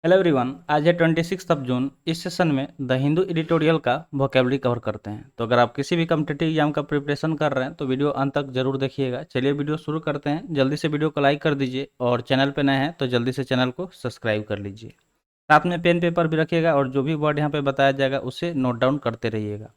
Hello everyone, आज है 26 जून। इस सेशन में द हिंदू एडिटोरियल का वोकेबलरी कवर करते हैं। तो अगर आप किसी भी कम्पिटेटिव एग्जाम का प्रिपरेशन कर रहे हैं तो वीडियो अंत तक जरूर देखिएगा। चलिए वीडियो शुरू करते हैं। जल्दी से वीडियो को लाइक कर दीजिए और चैनल पे नए हैं तो जल्दी से चैनल को सब्सक्राइब कर लीजिए। साथ में पेन पेपर भी रखिएगा और जो भी वर्ड यहाँ पे बताया जाएगा उसे नोट डाउन करते रहिएगा।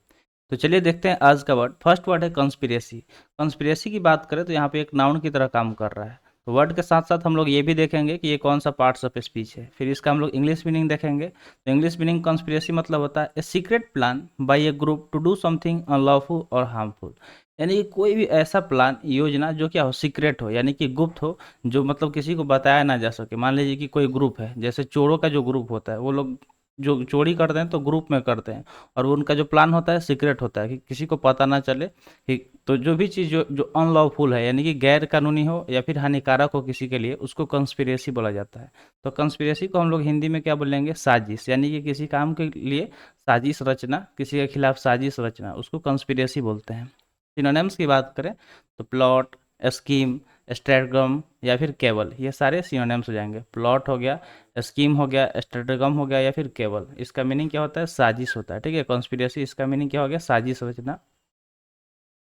तो चलिए देखते हैं आज का वर्ड। फर्स्ट वर्ड है कंस्पिरेसी। कंस्पिरेसी की बात करें तो यहाँ पे एक नाउन की तरह काम कर रहा है। तो वर्ड के साथ साथ हम लोग ये भी देखेंगे कि ये कौन सा पार्ट्स ऑफ स्पीच है। फिर इसका हम लोग इंग्लिश मीनिंग देखेंगे। तो इंग्लिश मीनिंग कंस्पिरेसी मतलब होता है a secret plan by a group to do something unlawful और हार्मफुल। यानी कि कोई भी ऐसा प्लान योजना जो क्या हो, सीक्रेट हो यानी कि गुप्त हो, जो मतलब किसी को बताया ना जा सके। मान लीजिए कि कोई ग्रुप है, जैसे चोरों का जो ग्रुप होता है, वो लोग जो चोरी करते हैं तो ग्रुप में करते हैं और वो उनका जो प्लान होता है सीक्रेट होता है कि किसी को पता ना चले कि तो जो भी चीज़ जो जो अनलॉफुल है यानी कि गैर कानूनी हो या फिर हानिकारक हो किसी के लिए, उसको कंस्पिरेसी बोला जाता है। तो कंस्पिरेसी को हम लोग हिंदी में क्या बोलेंगे? साजिश। यानी कि किसी काम के लिए साजिश रचना, किसी के खिलाफ साजिश रचना, उसको कंस्पिरेसी बोलते हैं। सिनोनिम्स की बात करें तो प्लॉट, स्कीम, स्ट्रैटगम या फिर केवल, ये सारे सिनोनिम्स हो जाएंगे। प्लॉट हो गया, स्कीम हो गया, स्ट्रैटगम हो गया या फिर केवल, इसका मीनिंग क्या होता है? साजिश होता है। ठीक है, कॉन्स्पिरेसी इसका मीनिंग क्या हो गया? साजिश रचना।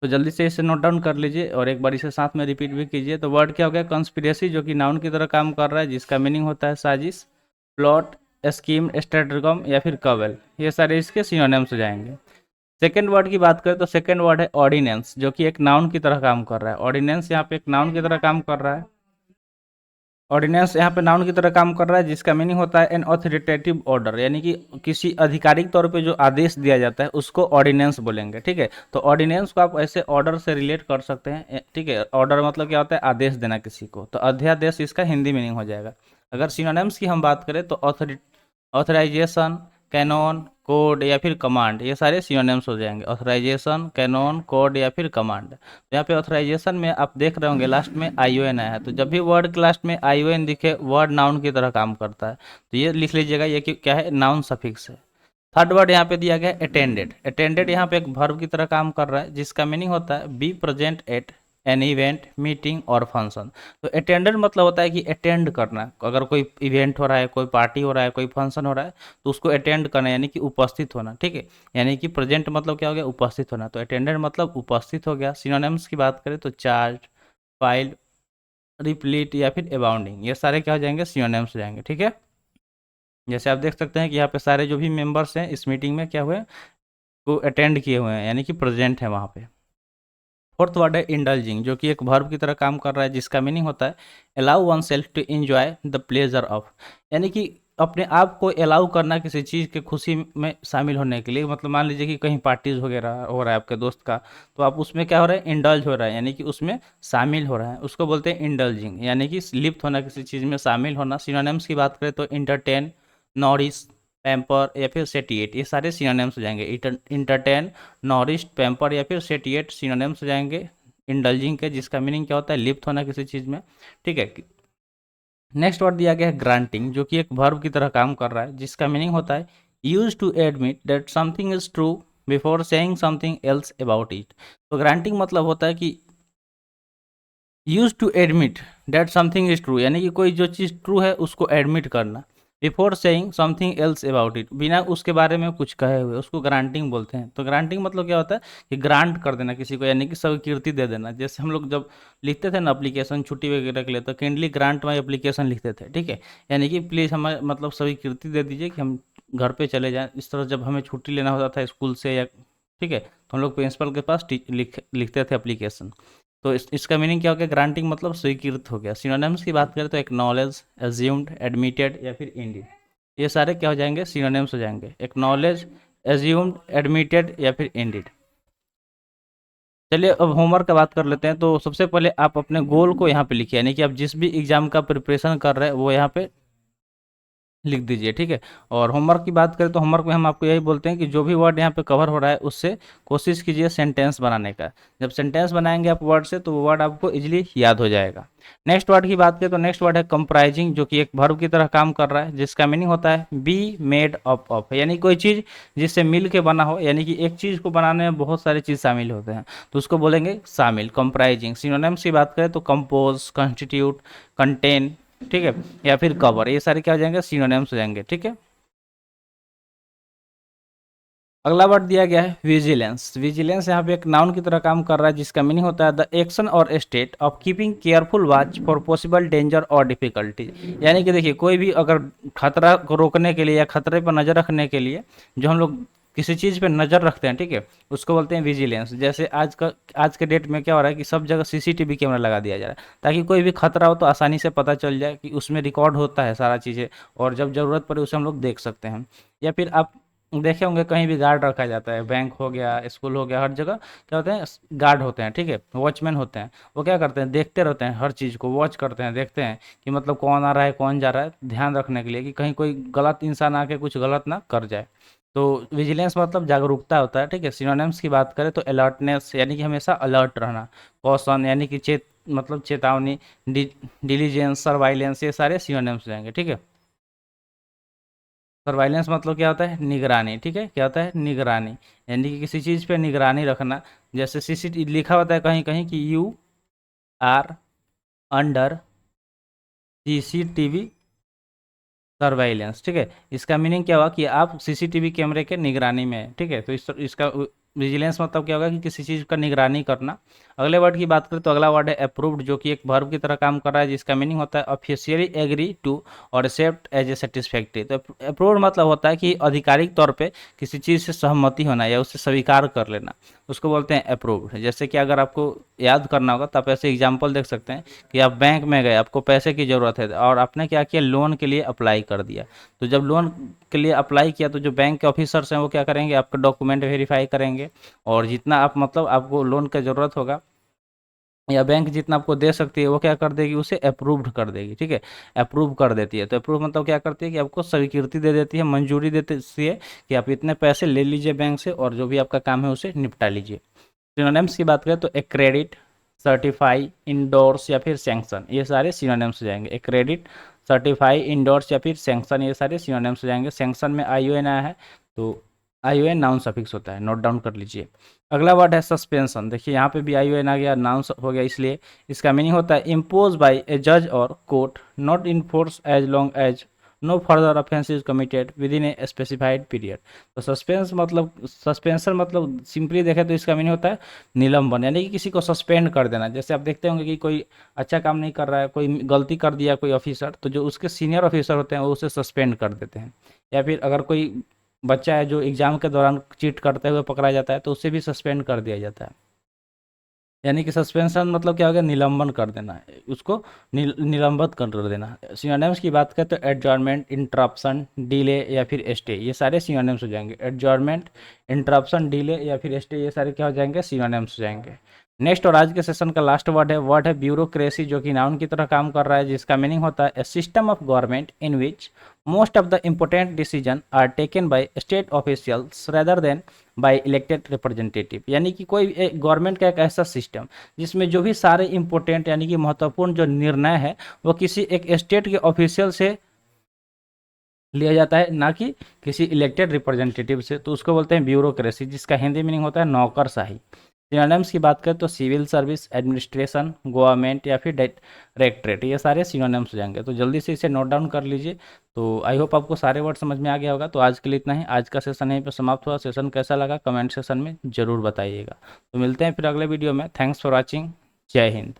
तो जल्दी से इसे नोट डाउन कर लीजिए और एक बार इसे साथ में रिपीट भी कीजिए। तो वर्ड क्या हो गया? कॉन्स्पिरेसी, जो कि नाउन की तरह काम कर रहा है, जिसका मीनिंग होता है साजिश। प्लॉट, स्कीम, स्ट्रैटगम या फिर कवल, ये सारे इसके सिनोनिम्स हो जाएंगे। सेकेंड वर्ड की बात करें तो सेकेंड वर्ड है ऑर्डिनेंस, जो कि एक नाउन की तरह काम कर रहा है। ऑर्डिनेंस यहाँ पे एक नाउन की तरह काम कर रहा है। ऑर्डिनेंस यहाँ पे नाउन की तरह काम कर रहा है, जिसका मीनिंग होता है एन ऑथोरिटेटिव ऑर्डर, यानी कि किसी आधिकारिक तौर पे जो आदेश दिया जाता है उसको ऑर्डिनेंस बोलेंगे। ठीक है, तो ऑर्डिनेंस को आप ऐसे ऑर्डर से रिलेट कर सकते हैं। ठीक है, ऑर्डर मतलब क्या होता है? आदेश देना किसी को। तो अध्यादेश इसका हिंदी मीनिंग हो जाएगा। अगर सिनोनिम्स की हम बात करें तो ऑथराइजेशन, कैनॉन, कोड या फिर कमांड, ये सारे सिनोनिम्स हो जाएंगे। ऑथराइजेशन, कैनॉन, कोड या फिर कमांड। तो यहाँ पे ऑथराइजेशन में आप देख रहे होंगे लास्ट में आई ओ एन आया है। तो जब भी वर्ड के लास्ट में आई ओ एन दिखे, वर्ड नाउन की तरह काम करता है। तो ये लिख लीजिएगा, ये क्या है? नाउन सफिक्स है। थर्ड वर्ड यहाँ पे दिया गया है अटेंडेड। अटेंडेड यहाँ पे एक वर्ब की तरह काम कर रहा है, जिसका मीनिंग होता है be present at an event, meeting और फंक्शन। तो अटेंडेड मतलब होता है कि अटेंड करना। अगर कोई इवेंट हो रहा है, कोई पार्टी हो रहा है, कोई फंक्शन हो रहा है, तो उसको अटेंड करना यानी कि उपस्थित होना। ठीक है, यानी कि प्रेजेंट मतलब क्या हो गया? उपस्थित होना। तो अटेंडेड मतलब उपस्थित हो गया। सिनोनिम्स की बात करें तो चार्ज, फाइल, रिप्लीट या फिर अबाउंडिंग, ये सारे क्या हो जाएंगे? सिनोनिम्स हो जाएंगे। ठीक है, जैसे आप देख सकते हैं कि यहाँ पे सारे जो भी मेंबर्स हैं इस मीटिंग में क्या हुए? को अटेंड किए हुए हैं, यानी कि प्रेजेंट है वहाँ पे। फोर्थ वर्ड है इंडल्जिंग, जो कि एक वर्ब की तरह काम कर रहा है, जिसका मीनिंग होता है allow oneself to enjoy the pleasure of, यानी कि अपने आप को अलाउ करना किसी चीज़ के खुशी में शामिल होने के लिए। मतलब मान लीजिए कि कहीं पार्टीज वगैरह हो रहा है आपके दोस्त का, तो आप उसमें क्या हो रहा है? इंडल्ज हो रहा है, यानी कि उसमें शामिल हो रहा है, उसको बोलते हैं इंडल्जिंग, यानी कि लिप्त होना, किसी चीज़ में शामिल होना। सिनोनिम्स की बात करें तो इंटरटेन, नॉरिश, पैम्पर या फिर सेटिएट, ये सारे सिनोनिम्स हो जाएंगे। इंटरटेन, नॉरिश्ड, पैम्पर या फिर सेटिएट सिनोनिम्स हो जाएंगे इंडल्जिंग के, जिसका मीनिंग क्या होता है? लिप्त होना किसी चीज़ में। ठीक है, नेक्स्ट वर्ड दिया गया है ग्रांटिंग, जो कि एक वर्ब की तरह काम कर रहा है, जिसका मीनिंग होता है use to admit that something is true before saying something else about it. तो ग्रांटिंग मतलब होता है कि use to admit that something is true, यानी कि कोई जो चीज़ ट्रू है उसको एडमिट करना। Before saying something else about it, बिना उसके बारे में कुछ कहे हुए, उसको ग्रांटिंग बोलते हैं। तो ग्रांटिंग मतलब क्या होता है? कि ग्रांट कर देना किसी को, यानी कि स्वीकृति दे देना। जैसे हम लोग जब लिखते थे ना एप्लीकेशन छुट्टी वगैरह के लिए, तो काइंडली ग्रांट माई एप्लीकेशन लिखते थे। ठीक है, यानी कि प्लीज़ हमें मतलब स्वीकृति दे दीजिए कि हम घर पे चले जाएं। इस तरह जब हमें छुट्टी लेना होता था स्कूल से या, ठीक है, तो हम लोग प्रिंसिपल के पास लिखते थे एप्लीकेशन। तो इसका मीनिंग क्या हो गया? ग्रांटिंग मतलब स्वीकृत हो गया। सिनोनिम्स की बात करें तो एक्नॉलेज, एज्यूम्ड, एडमिटेड या फिर इंडिड, ये सारे क्या हो जाएंगे? सिनोनिम्स हो जाएंगे। एक्नॉलेज, एज्यूम्ड, एडमिटेड या फिर इंडिड। चलिए अब होमवर्क का बात कर लेते हैं। तो सबसे पहले आप अपने गोल को यहाँ पे लिखिए, यानी कि आप जिस भी एग्जाम का प्रिपरेशन कर रहे हैं वो यहाँ पे लिख दीजिए। ठीक है, और होमवर्क की बात करें तो होमवर्क में हम आपको यही बोलते हैं कि जो भी वर्ड यहाँ पे कवर हो रहा है उससे कोशिश कीजिए सेंटेंस बनाने का। जब सेंटेंस बनाएंगे आप वर्ड से, तो वो वर्ड आपको इजीली याद हो जाएगा। नेक्स्ट वर्ड की बात करें तो नेक्स्ट वर्ड है कंप्राइजिंग, जो कि एक वर्ब की तरह काम कर रहा है, जिसका मीनिंग होता है बी मेड अप ऑफ, यानी कोई चीज़ जिससे मिल के बना हो, यानी कि एक चीज़ को बनाने में बहुत सारी चीज़ शामिल होते हैं, तो उसको बोलेंगे शामिल, कंप्राइजिंग। सिनोनिम्स की बात करें तो कंपोज, कंस्टिट्यूट, कंटेन, ठीक है, या फिर कवर, ये सारे क्या हो जाएंगे, सिनोनिम्स हो जाएंगे। ठीक है, अगला वर्ड दिया गया है विजिलेंस। विजिलेंस यहाँ पे एक नाउन की तरह काम कर रहा है, जिसका मीनिंग होता है द एक्शन और state of keeping careful watch for possible danger और डिफिकल्टी। यानी कि देखिए, कोई भी अगर खतरा को रोकने के लिए या खतरे पर नज़र रखने के लिए जो हम लोग किसी चीज़ पे नज़र रखते हैं, ठीक है, उसको बोलते हैं विजिलेंस। जैसे आज के डेट में क्या हो रहा है कि सब जगह सीसीटीवी कैमरा लगा दिया जा रहा है, ताकि कोई भी खतरा हो तो आसानी से पता चल जाए कि उसमें रिकॉर्ड होता है सारा चीज़ें, और जब ज़रूरत पड़े उसे हम लोग देख सकते हैं। या फिर आप देखे होंगे कहीं भी गार्ड रखा जाता है, बैंक हो गया, स्कूल हो गया, हर जगह क्या होते हैं, गार्ड होते हैं, ठीक है, वॉचमैन होते हैं। वो क्या करते हैं, देखते रहते हैं, हर चीज़ को वॉच करते हैं, देखते हैं कि मतलब कौन आ रहा है कौन जा रहा है, ध्यान रखने के लिए कि कहीं कोई गलत इंसान आके कुछ गलत ना कर जाए। तो विजिलेंस मतलब जागरूकता होता है। ठीक है, सिनोनिम्स की बात करें तो अलर्टनेस यानी कि हमेशा अलर्ट रहना, कॉशन यानी कि मतलब चेतावनी, डिलीजेंस, सर्वाइलेंस, ये सारे सिनोनिम्स हो जाएंगे। ठीक है, सर्वाइलेंस मतलब क्या होता है, निगरानी। ठीक है, क्या होता है, निगरानी, यानी कि किसी चीज़ पे निगरानी रखना। जैसे सीसीटीवी लिखा होता है कहीं कहीं कि you are under CCTV surveillance. ठीक है, इसका मीनिंग क्या हुआ कि आप सीसीटीवी कैमरे के निगरानी में है। ठीक है, तो इसका विजिलेंस मतलब क्या होगा कि किसी चीज़ का निगरानी करना। अगले वर्ड की बात करें तो अगला वर्ड है अप्रूव्ड, जो कि एक वर्ब की तरह काम कर रहा है, जिसका मीनिंग होता है ऑफिशियली एग्री टू और एक्सेप्ट एज ए सेटिस्फैक्ट्री। तो अप्रूव्ड मतलब होता है कि आधिकारिक तौर पे किसी चीज़ से सहमति होना या उसे स्वीकार कर लेना, उसको बोलते हैं अप्रूव्ड। जैसे कि अगर आपको याद करना होगा तो आप ऐसे एग्जाम्पल देख सकते हैं कि आप बैंक में गए, आपको पैसे की ज़रूरत है और आपने क्या किया, लोन के लिए अप्लाई कर दिया। तो जब लोन के लिए अप्लाई किया तो जो बैंक के ऑफिसर्स हैं वो क्या करेंगे, आपका डॉक्यूमेंट वेरीफाई करेंगे, और जितना आप मतलब आपको लोन की ज़रूरत होगा या बैंक जितना आपको दे सकती है वो क्या कर देगी, उसे अप्रूव्ड कर देगी। ठीक है, अप्रूव कर देती है। तो अप्रूव मतलब क्या करती है कि आपको स्वीकृति दे देती है, मंजूरी देती है कि आप इतने पैसे ले लीजिए बैंक से और जो भी आपका काम है उसे निपटा लीजिए। सिनोनिम्स की बात करें तो एक्रेडिट, सर्टिफाई, इंडोर्स या फिर सैंक्शन, ये सारे सिनोनिम्स हो जाएंगे। एक्रेडिट, सर्टिफाई, इंडोर्स या फिर सैंक्शन, ये सारे सिनोनिम्स हो जाएंगे। सैंक्शन में आई ओ एन आया है तो आई ओ एन नाउन सफिक्स होता है, नोट डाउन कर लीजिए। अगला वर्ड है सस्पेंशन। देखिए यहाँ पे भी आई ओ एन आ गया, नाउन हो गया, इसलिए इसका मीनिंग होता है इम्पोज बाई ए जज और court, not in force as long as no further offence is committed within a specified period. तो सस्पेंशन मतलब सिंपली देखें तो इसका मीनिंग होता है निलंबन, यानी कि किसी को सस्पेंड कर देना। जैसे आप देखते होंगे कि कोई अच्छा काम नहीं कर रहा है, कोई गलती कर दिया कोई ऑफिसर, तो जो उसके सीनियर ऑफिसर होते हैं वो उसे सस्पेंड कर देते हैं। या फिर अगर कोई बच्चा है जो एग्जाम के दौरान चीट करते हुए पकड़ा जाता है तो उसे भी सस्पेंड कर दिया जाता है। यानी कि सस्पेंशन मतलब क्या हो गया, निलंबन कर देना है, उसको निलंबित कर देना। सिनोनिम्स की बात करें तो एडजॉर्नमेंट, इंटरप्शन, डिले या फिर स्टे, ये सारे सिनोनिम्स हो जाएंगे। एडजॉर्नमेंट, इंटरप्शन, डिले या फिर स्टे, ये सारे क्या हो जाएंगे, सिनोनिम्स हो जाएंगे। नेक्स्ट और आज के सेशन का लास्ट वर्ड है ब्यूरोक्रेसी, जो कि नाउन की तरह काम कर रहा है, जिसका मीनिंग होता है a system of government in which most of the important decision are taken by state officials rather than by elected representative. यानी कि कोई गवर्नमेंट का एक ऐसा सिस्टम जिसमें जो भी सारे इंपॉर्टेंट यानी कि महत्वपूर्ण जो निर्णय है वो किसी एक स्टेट के ऑफिशियल से लिया जाता है, ना कि किसी इलेक्टेड रिप्रेजेंटेटिव से। तो उसको बोलते हैं ब्यूरोक्रेसी, जिसका हिंदी मीनिंग होता है नौकरशाही। सिनोनिम्स की बात करें तो सिविल सर्विस, एडमिनिस्ट्रेशन, गवर्नमेंट या फिर डायरेक्टरेट, ये सारे सिनोनिम्स हो जाएंगे। तो जल्दी से इसे नोट डाउन कर लीजिए। तो आई होप आपको सारे वर्ड समझ में आ गया होगा। तो आज के लिए इतना ही, आज का सेशन यहीं पर समाप्त हुआ। सेशन कैसा लगा कमेंट सेशन में ज़रूर बताइएगा। तो मिलते हैं फिर अगले वीडियो में। Thanks for watching. जय हिंद।